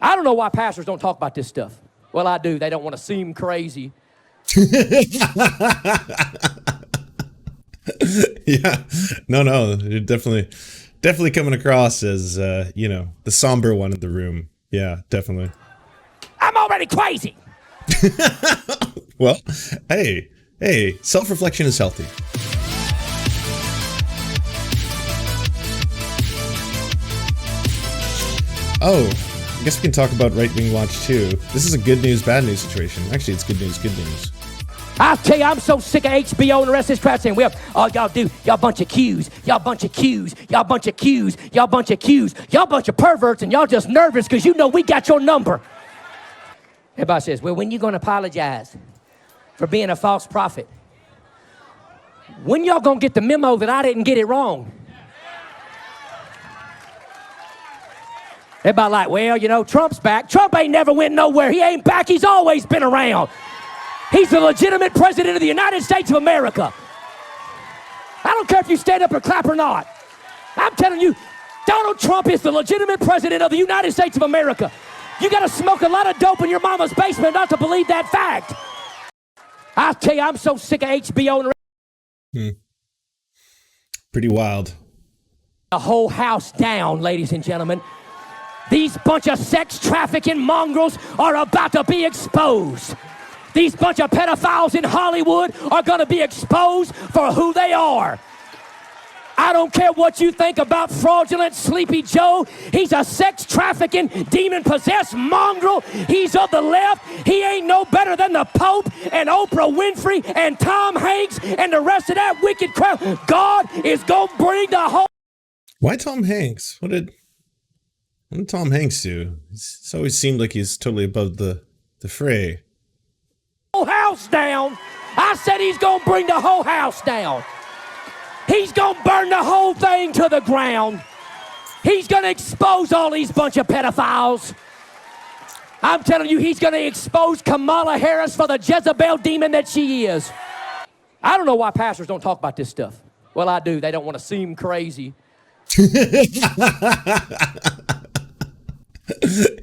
I don't know why pastors don't talk about this stuff. Well, I do. They don't want to seem crazy. Yeah, no, you're definitely coming across as, you know, the somber one in the room. Yeah, definitely. I'm already crazy. Well, hey, self-reflection is healthy. Oh, I guess we can talk about Right-Wing Watch too. This is a good news, bad news situation. Actually, it's good news, good news. I'll tell you, I'm so sick of HBO and the rest of this crowd saying, well, all y'all do, y'all bunch of Qs, y'all bunch of Qs, y'all bunch of Qs, y'all bunch of Qs, y'all bunch of perverts, and y'all just nervous because you know we got your number. Everybody says, well, when you going to apologize for being a false prophet? When y'all going to get the memo that I didn't get it wrong? Everybody like, well, you know, Trump's back. Trump ain't never went nowhere. He ain't back. He's always been around. He's the legitimate president of the United States of America. I don't care if you stand up or clap or not. I'm telling you, Donald Trump is the legitimate president of the United States of America. You got to smoke a lot of dope in your mama's basement not to believe that fact. I'll tell you, I'm so sick of HBO and Pretty wild. the whole house down, ladies and gentlemen. These bunch of sex trafficking mongrels are about to be exposed. These bunch of pedophiles in Hollywood are going to be exposed for who they are. I don't care what you think about fraudulent Sleepy Joe. He's a sex trafficking, demon-possessed mongrel. He's of the left. He ain't no better than the Pope and Oprah Winfrey and Tom Hanks and the rest of that wicked crowd. God is going to bring the whole... Why Tom Hanks? What did Tom Hanks do? It's always seemed like he's totally above the fray. Whole house down. I said he's gonna bring the whole house down. He's gonna burn the whole thing to the ground. He's gonna expose all these bunch of pedophiles. I'm telling you, he's gonna expose Kamala Harris for the Jezebel demon that she is. I don't know why pastors don't talk about this stuff. Well, I do. They don't want to seem crazy.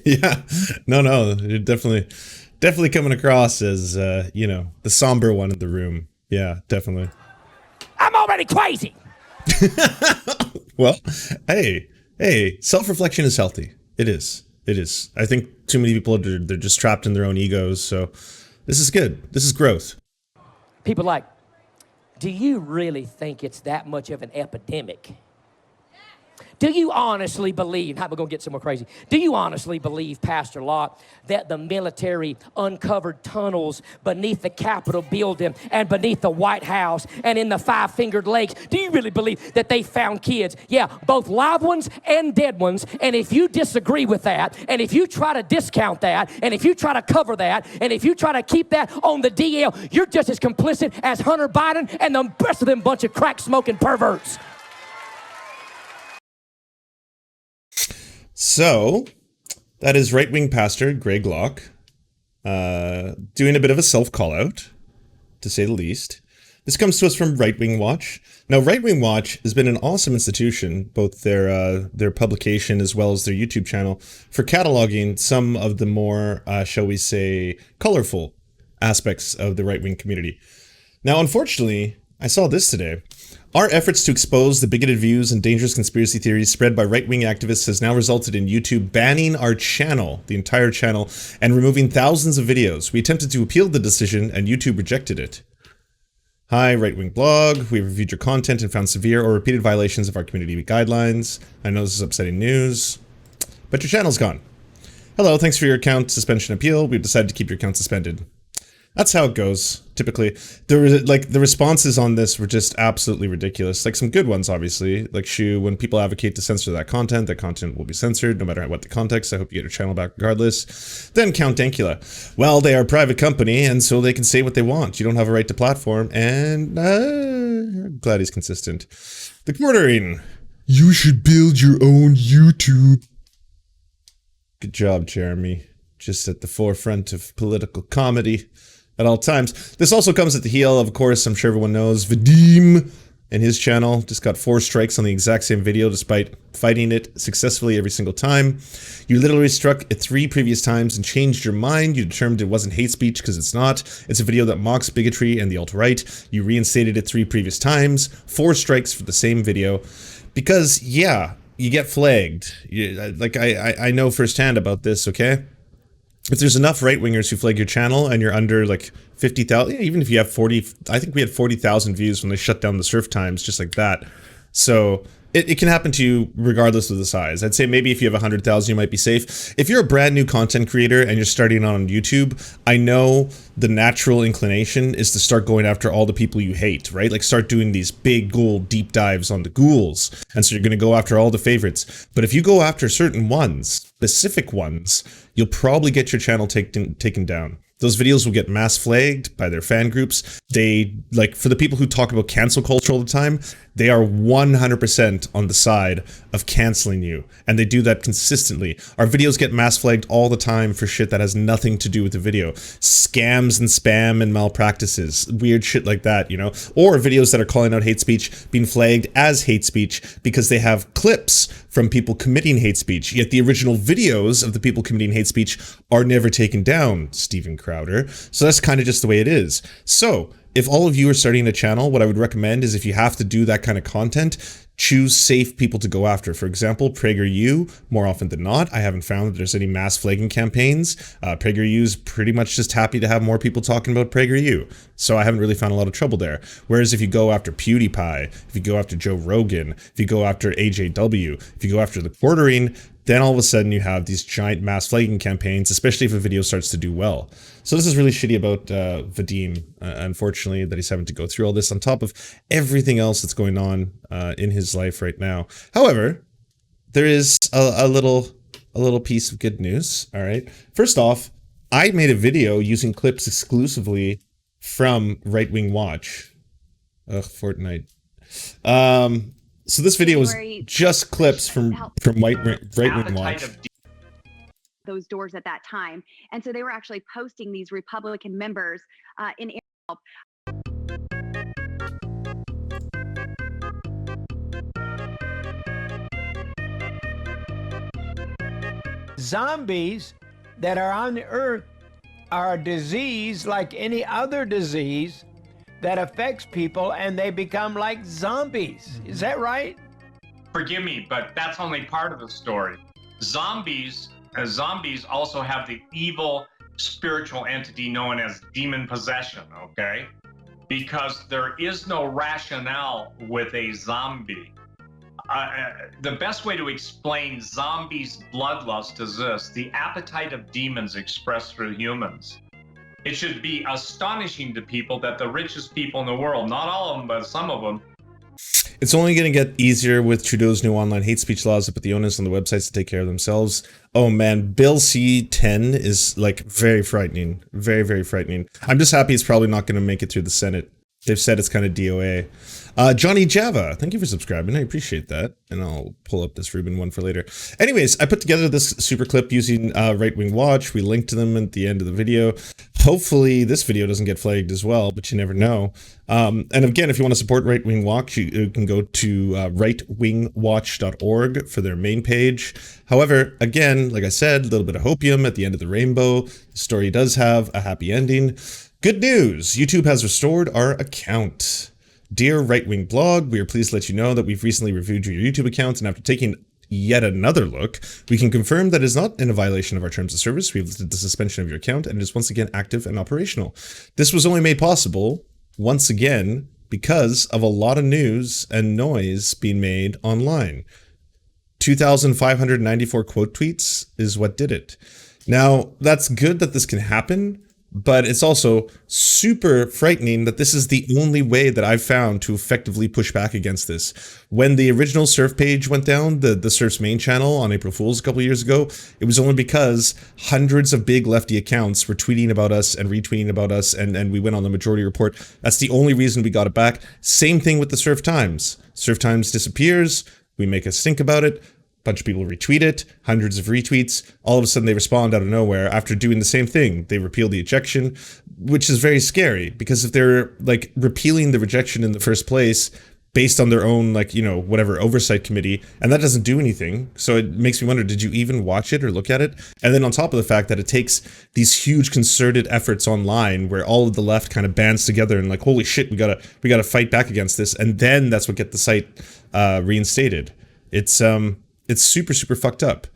Yeah, no, you're definitely coming across as, you know, the somber one in the room. Yeah, definitely. I'm already crazy. Well, hey, self-reflection is healthy. It is. I think too many people, they're just trapped in their own egos, so this is good. This is growth. People like, do you really think it's that much of an epidemic? Do you honestly believe, we're going to get some more crazy, do you honestly believe, Pastor Locke, that the military uncovered tunnels beneath the Capitol building and beneath the White House and in the Five-Fingered Lakes, do you really believe that they found kids? Yeah, both live ones and dead ones, and if you disagree with that, and if you try to discount that, and if you try to cover that, and if you try to keep that on the DL, you're just as complicit as Hunter Biden and the rest of them bunch of crack-smoking perverts. So, that is right-wing pastor Greg Locke doing a bit of a self-call-out, to say the least. This comes to us from Right-Wing Watch. Now, Right-Wing Watch has been an awesome institution, both their publication as well as their YouTube channel, for cataloging some of the more, shall we say, colorful aspects of the right-wing community. Now, unfortunately, I saw this today. Our efforts to expose the bigoted views and dangerous conspiracy theories spread by right-wing activists has now resulted in YouTube banning our channel, the entire channel, and removing thousands of videos. We attempted to appeal the decision, and YouTube rejected it. Hi, right-wing blog. We reviewed your content and found severe or repeated violations of our community guidelines. I know this is upsetting news, but your channel's gone. Hello, thanks for your account suspension appeal. We've decided to keep your account suspended. That's how it goes, typically. The responses on this were just absolutely ridiculous. Like, some good ones, obviously. Like, Shu, when people advocate to censor that content will be censored, no matter what the context. I hope you get your channel back regardless. Then Count Dankula. Well, they are a private company, and so they can say what they want. You don't have a right to platform, and I'm glad he's consistent. The Quartering. You should build your own YouTube. Good job, Jeremy. Just at the forefront of political comedy at all times. This also comes at the heel of course, I'm sure everyone knows, Vadim and his channel just got 4 strikes on the exact same video despite fighting it successfully every single time. You literally struck it 3 previous times and changed your mind. You determined it wasn't hate speech because it's not. It's a video that mocks bigotry and the alt-right. You reinstated it 3 previous times. 4 strikes for the same video. Because, yeah, you get flagged. I know firsthand about this, okay? If there's enough right-wingers who flag your channel and you're under like 50,000, even if you have 40, I think we had 40,000 views when they shut down the Surf Times, just like that. So it can happen to you regardless of the size. I'd say maybe if you have 100,000, you might be safe. If you're a brand new content creator and you're starting on YouTube, I know the natural inclination is to start going after all the people you hate, right? Like start doing these big ghoul deep dives on the ghouls. And so you're going to go after all the favorites. But if you go after certain ones, specific ones, you'll probably get your channel taken down. Those videos will get mass flagged by their fan groups. They, like, for the people who talk about cancel culture all the time, they are 100% on the side of canceling you. And they do that consistently. Our videos get mass flagged all the time for shit that has nothing to do with the video. Scams and spam and malpractices. Weird shit like that, you know? Or videos that are calling out hate speech being flagged as hate speech because they have clips from people committing hate speech. Yet the original videos of the people committing hate speech are never taken down, Steven Crowder. So that's kind of just the way it is. So if all of you are starting a channel, what I would recommend is if you have to do that kind of content, choose safe people to go after. For example, PragerU, more often than not, I haven't found that there's any mass flagging campaigns. PragerU is pretty much just happy to have more people talking about PragerU. So I haven't really found a lot of trouble there. Whereas if you go after PewDiePie, if you go after Joe Rogan, if you go after AJW, if you go after the Quartering, then all of a sudden you have these giant mass flagging campaigns, especially if a video starts to do well. So this is really shitty about Vadim, unfortunately, that he's having to go through all this on top of everything else that's going on in his life right now. However, there is a little piece of good news, all right? First off, I made a video using clips exclusively from Right Wing Watch. Ugh, Fortnite. So this video was just clips from Right Wing Watch. Those doors at that time, and so they were actually posting these Republican members in. Zombies that are on the earth are a disease like any other disease that affects people, and they become like zombies. Is that right? Forgive me, but that's only part of the story. Zombies also have the evil spiritual entity known as demon possession, okay? Because there is no rationale with a zombie. The best way to explain zombies' bloodlust is this: the appetite of demons expressed through humans. It should be astonishing to people that the richest people in the world, not all of them, but some of them. It's only going to get easier with Trudeau's new online hate speech laws to put the onus on the websites to take care of themselves. Oh man, Bill C-10 is like very frightening. Very, very frightening. I'm just happy it's probably not going to make it through the Senate. They've said it's kind of DOA. Johnny Java, thank you for subscribing. I appreciate that. And I'll pull up this Ruben one for later. Anyways, I put together this super clip using Right Wing Watch. We linked to them at the end of the video. Hopefully this video doesn't get flagged as well, but you never know. And again, if you want to support Right Wing Watch, you can go to rightwingwatch.org for their main page. However, again, like I said, a little bit of hopium at the end of the rainbow. The story does have a happy ending. Good news! YouTube has restored our account. Dear Right Wing Blog, we are pleased to let you know that we've recently reviewed your YouTube account, and after taking yet another look, we can confirm that it is not in a violation of our terms of service. We have lifted the suspension of your account, and it is once again active and operational. This was only made possible, once again, because of a lot of news and noise being made online. 2,594 quote tweets is what did it. Now, that's good that this can happen, but it's also super frightening that this is the only way that I've found to effectively push back against this. When the original Surf page went down, the Surf's main channel on April Fool's a couple years ago, it was only because hundreds of big lefty accounts were tweeting about us and retweeting about us, and we went on the majority report. That's the only reason we got it back. Same thing with the Surf Times. Surf Times disappears, we make a stink about it, bunch of people retweet it, hundreds of retweets. All of a sudden they respond out of nowhere after doing the same thing. They repeal the ejection, which is very scary because if they're like repealing the rejection in the first place, based on their own, like, you know, whatever oversight committee, and that doesn't do anything. So it makes me wonder, did you even watch it or look at it? And then on top of the fact that it takes these huge concerted efforts online where all of the left kind of bands together and like, holy shit, we gotta fight back against this, and then that's what get the site reinstated. It's super, super fucked up.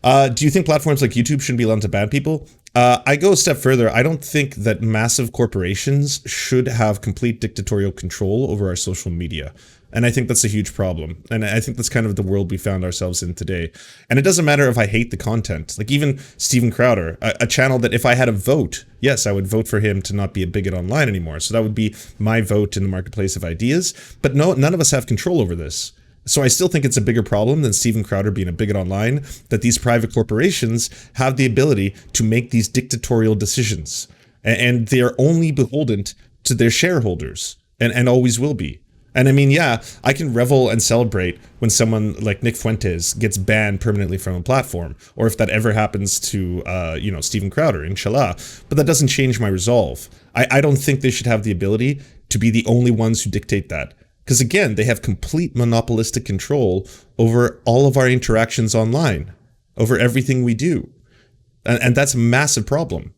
Do you think platforms like YouTube shouldn't be allowed to ban people? I go a step further. I don't think that massive corporations should have complete dictatorial control over our social media. And I think that's a huge problem. And I think that's kind of the world we found ourselves in today. And it doesn't matter if I hate the content. Like even Steven Crowder, a channel that if I had a vote, yes, I would vote for him to not be a bigot online anymore. So that would be my vote in the marketplace of ideas. But no, none of us have control over this. So I still think it's a bigger problem than Steven Crowder being a bigot online, that these private corporations have the ability to make these dictatorial decisions. And they are only beholden to their shareholders, and always will be. And I mean, yeah, I can revel and celebrate when someone like Nick Fuentes gets banned permanently from a platform, or if that ever happens to, you know, Steven Crowder, inshallah. But that doesn't change my resolve. I don't think they should have the ability to be the only ones who dictate that. Because again, they have complete monopolistic control over all of our interactions online, over everything we do. And that's a massive problem.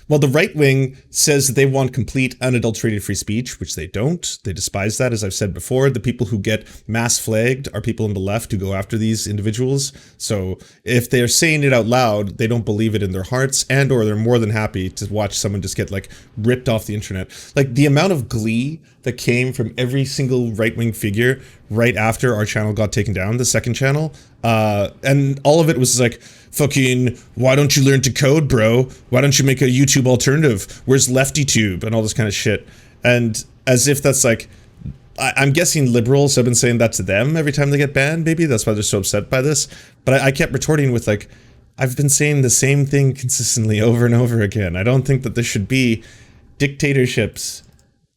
Well, the right wing says that they want complete unadulterated free speech, which they don't. They despise that, as I've said before. The people who get mass flagged are people on the left who go after these individuals. So if they're saying it out loud, they don't believe it in their hearts, and or they're more than happy to watch someone just get like ripped off the internet. Like the amount of glee that came from every single right-wing figure right after our channel got taken down, the second channel, and all of it was like, fucking, why don't you learn to code, bro? Why don't you make a YouTube alternative? Where's LeftyTube? And all this kind of shit. And as if that's like, I'm guessing liberals have been saying that to them every time they get banned, maybe. That's why they're so upset by this. But I kept retorting with like, I've been saying the same thing consistently over and over again. I don't think that there should be dictatorships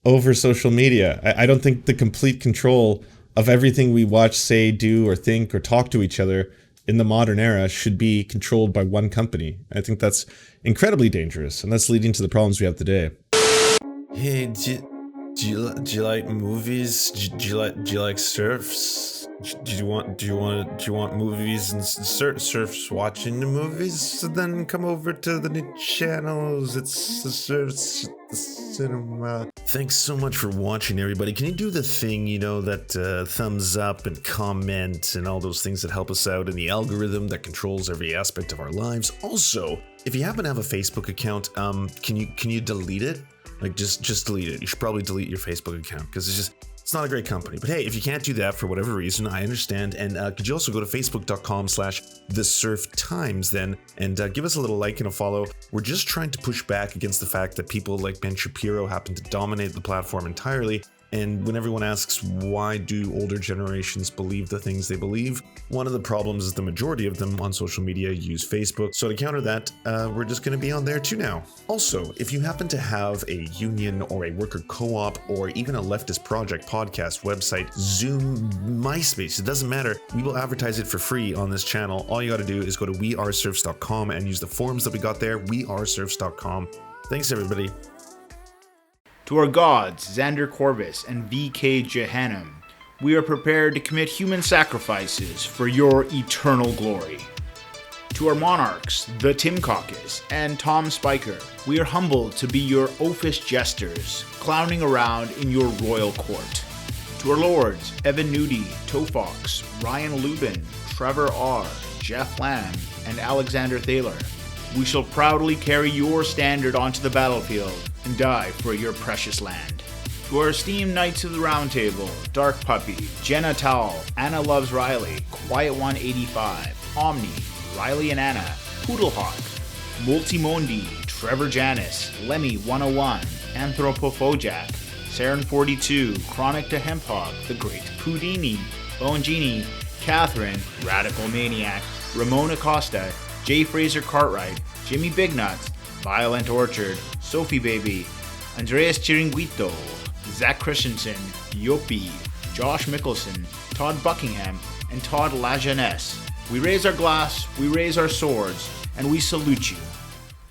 over social media. I don't think the complete control of everything we watch, say, do, or think, or talk to each other in the modern era should be controlled by one company. I think that's incredibly dangerous, and that's leading to the problems we have today. Hey, do you like movies? Do you like Serfs? Do you want movies and Serfs watching the movies? So then come over to the new channels. It's the Serfs, the cinema. Thanks so much for watching, everybody. Can you do the thing, you know, that thumbs up and comment and all those things that help us out in the algorithm that controls every aspect of our lives? Also, if you happen to have a Facebook account, can you delete it? Like just delete it. You should probably delete your Facebook account because it's not a great company. But hey, if you can't do that for whatever reason, I understand. And could you also go to facebook.com/thesurftimes then and give us a little like and a follow. We're just trying to push back against the fact that people like Ben Shapiro happen to dominate the platform entirely. And when everyone asks why do older generations believe the things they believe, one of the problems is the majority of them on social media use Facebook. So to counter that, we're just going to be on there too now. Also, if you happen to have a union or a worker co-op or even a leftist project, podcast, website, Zoom, MySpace, it doesn't matter. We will advertise it for free on this channel. All you got to do is go to weareserfs.com and use the forms that we got there, weareserfs.com. Thanks, everybody. To our gods, Xander Corvus and VK Jehannam, we are prepared to commit human sacrifices for your eternal glory. To our monarchs, the Tim Caucus and Tom Spiker, we are humbled to be your oafish jesters, clowning around in your royal court. To our lords, Evan Nudie, Tofox, Ryan Lubin, Trevor R., Jeff Lamb, and Alexander Thaler, we shall proudly carry your standard onto the battlefield and die for your precious land. To our esteemed Knights of the Round Table, Dark Puppy, Jenna Towell, Anna Loves Riley, Quiet 185, Omni, Riley and Anna, Poodlehawk, Multimondi, Trevor Janis, Lemmy 101, Anthropophojak, Saren 42, Chronic to Hemphog, The Great Houdini, Bongini, Catherine, Radical Maniac, Ramona Costa, J. Fraser Cartwright, Jimmy Bignuts, Violent Orchard, Sophie Baby, Andreas Chiringuito, Zach Christensen, Yopi, Josh Mickelson, Todd Buckingham, and Todd Lajeunesse. We raise our glass, we raise our swords, and we salute you.